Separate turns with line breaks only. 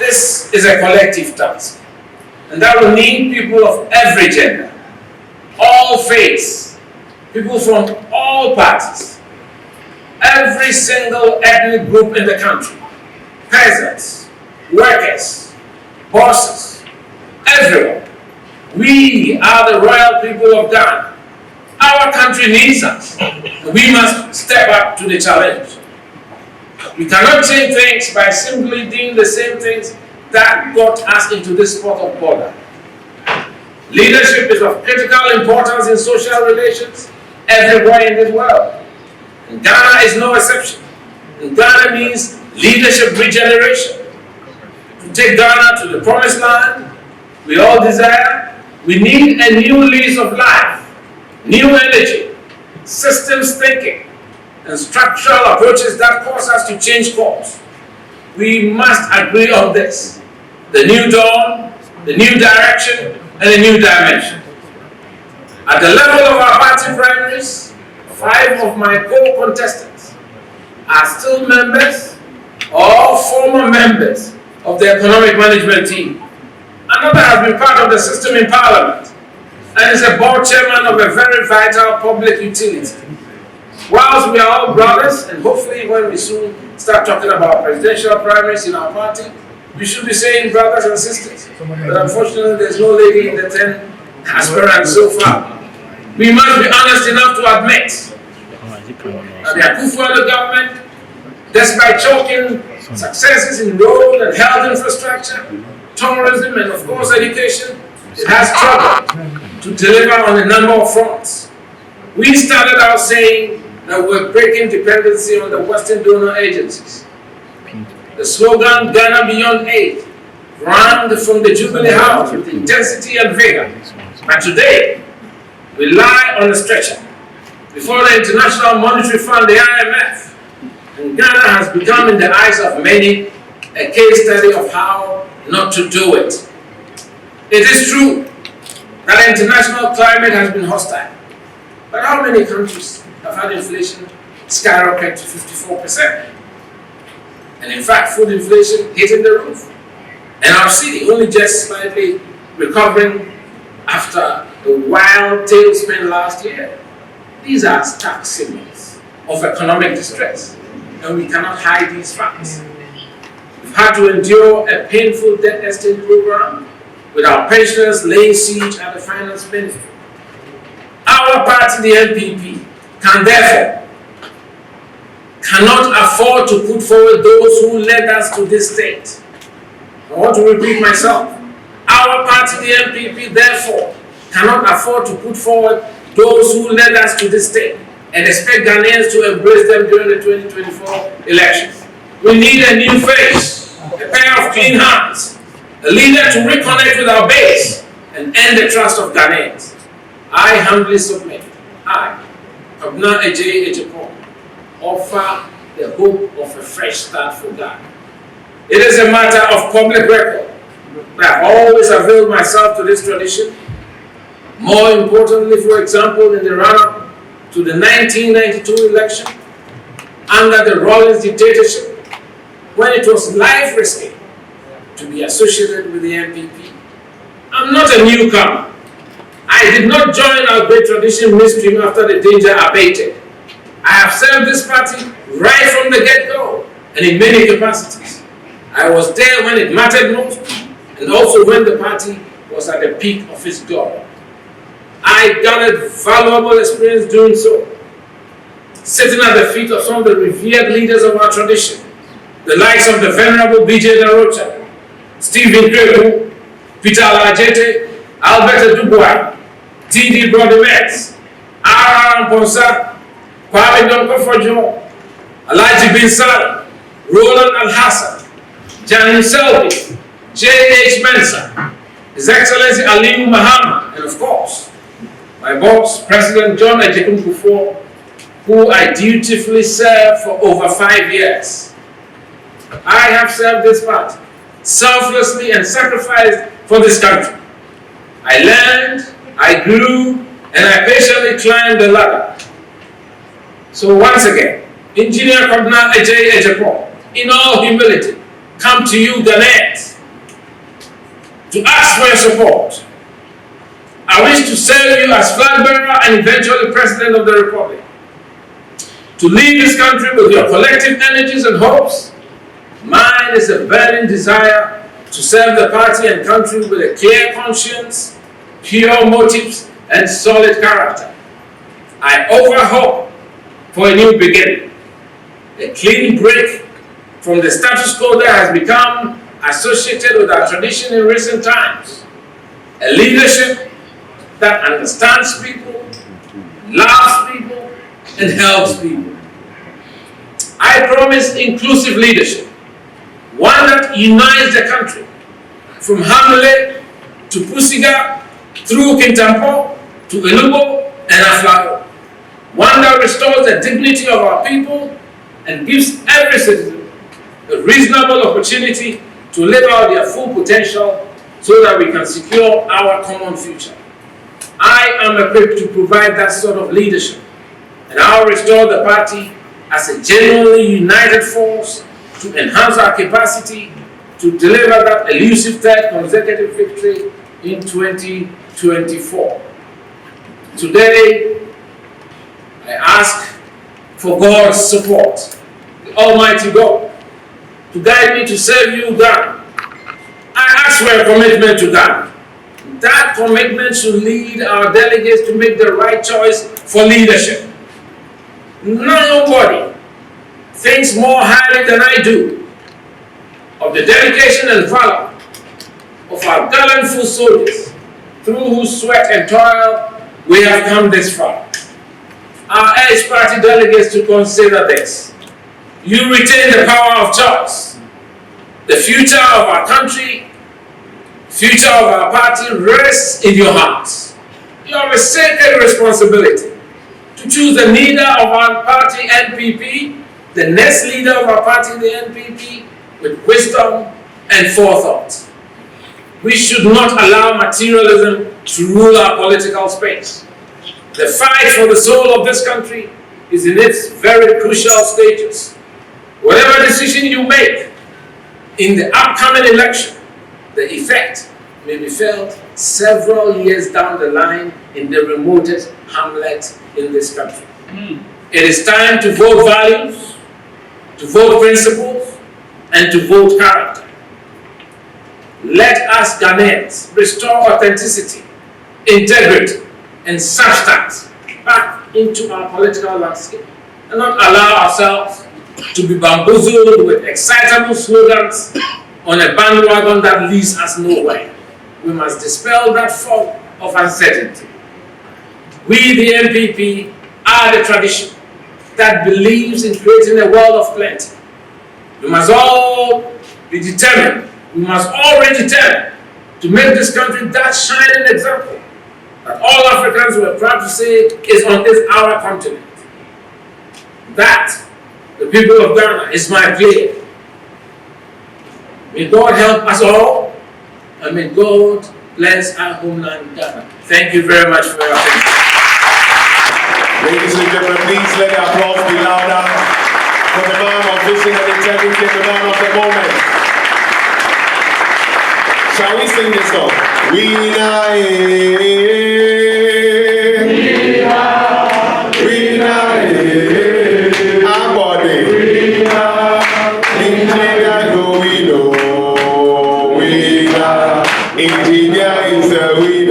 This is a collective task, and that will need people of every gender, all faiths, people from all parties, every single ethnic group in the country, peasants, workers, bosses, everyone. We are the royal people of Ghana. Our country needs us. We must step up to the challenge. We cannot change things by simply doing the same things that got us into this spot of bother. Leadership is of critical importance in social relations everywhere in this world. And Ghana is no exception. And Ghana means leadership regeneration. To take Ghana to the promised land we all desire, we need a new lease of life, new energy, systems thinking, and structural approaches that cause us to change course. We must agree on this: the new dawn, the new direction, and a new dimension. At the level of our party primaries, 5 of my co-contestants are still members or former members of the economic management team. Another has been part of the system in Parliament and is a board chairman of a very vital public utility. Whilst we are all brothers, and hopefully when we soon start talking about presidential primaries in our party, we should be saying brothers and sisters. But unfortunately, there's no lady in the 10 aspirants so far. We must be honest enough to admit that the Akufo-Addo government, despite choking successes in road and health infrastructure, tourism, and of course education, it has struggled to deliver on a number of fronts. We started out saying that we're breaking dependency on the Western donor agencies. The slogan, Ghana Beyond Aid, ran from the Jubilee House with intensity and vigor. But today, we lie on a stretcher before the International Monetary Fund, the IMF, and Ghana has become, in the eyes of many, a case study of how not to do it. It is true that the international climate has been hostile, but how many countries have had inflation skyrocket to 54%? And in fact, food inflation hitting the roof. And our city only just slightly recovering after the wild tailspin last year. These are stark signals of economic distress, and we cannot hide these facts. We've had to endure a painful debt exchange program with our pensioners laying siege at the finance ministry. Our party, the NPP, cannot afford to put forward those who led us to this state. I want to repeat myself. Our party, the NPP, therefore, cannot afford to put forward those who led us to this state and expect Ghanaians to embrace them during the 2024 elections. We need a new face, a pair of clean hands, a leader to reconnect with our base and end the trust of Ghanaians. I humbly submit, I, Kwabena A, Agyapong, offer the hope of a fresh start for Ghana. It is a matter of public record. I have always availed myself to this tradition. More importantly, for example, in the run-up to the 1992 election, under the Rawlings dictatorship, when it was life-risky to be associated with the NPP. I'm not a newcomer. I did not join our great tradition midstream after the danger abated. I have served this party right from the get-go and in many capacities. I was there when it mattered most and also when the party was at the peak of its glory. I gathered valuable experience doing so, sitting at the feet of some of the revered leaders of our tradition, the likes of the Venerable B.J. Darocha, Stephen Greco, Peter Alajete, Albert Dubois, T.D. Brodemetz, R.R. Ponsa, Kwame Donkofojo, Alhaji Bin Salah, Roland Al-Hassan, Janin Selby, J.H. Mensah, His Excellency Aliyu Mahama, and of course, my boss, President John Agyapong, who I dutifully served for over 5 years. I have served this party selflessly and sacrificed for this country. I learned, I grew, and I patiently climbed the ladder. So once again, Engineer Kwabena A, Agyapong, in all humility, come to you, Ghanaians, to ask for your support. I wish to serve you as flag bearer and eventually President of the Republic. To lead this country with your collective energies and hopes. Mine is a burning desire to serve the party and country with a clear conscience, pure motives, and solid character. I offer hope for a new beginning, a clean break from the status quo that has become associated with our tradition in recent times, a leadership that understands people, loves people, and helps people. I promise inclusive leadership, one that unites the country, from Hamle to Pusiga, through Kintampo to Elubo and Aflao. One that restores the dignity of our people and gives every citizen a reasonable opportunity to live out their full potential so that we can secure our common future. I am equipped to provide that sort of leadership, and I'll restore the party as a genuinely united force to enhance our capacity to deliver that elusive third consecutive victory in 2024. Today, I ask for God's support, the Almighty God, to guide me to serve you, God. I ask for a commitment to God. That commitment should lead our delegates to make the right choice for leadership. Nobody thinks more highly than I do of the dedication and valor of our gallant foot soldiers, through whose sweat and toil we have come this far. I urge party delegates to consider this. You retain the power of choice. The future of our country, future of our party rests in your hands. You have a sacred responsibility to choose the leader of our party, NPP, the next leader of our party, the NPP, with wisdom and forethought. We should not allow materialism to rule our political space. The fight for the soul of this country is in its very crucial stages. Whatever decision you make in the upcoming election, the effect may be felt several years down the line in the remotest hamlet in this country. It is time to vote values, to vote principles, and to vote character. Let us Ghanaians restore authenticity, integrity, and substance back into our political landscape, and not allow ourselves to be bamboozled with excitable slogans on a bandwagon that leads us nowhere. We must dispel that fog of uncertainty. We, the NPP, are the tradition that believes in creating a world of plenty. We must all be determined, we must all be determined to make this country that shining example that all Africans were proud to say is on this our continent. That, the people of Ghana, is my plea. May God help us all, and may God bless our homeland, Ghana. Thank you very much for your attention.
Ladies and gentlemen, please let the applause be louder for the man of vision and integrity, the man of the moment. Shall we sing this song? We our body. Engineer is a winner.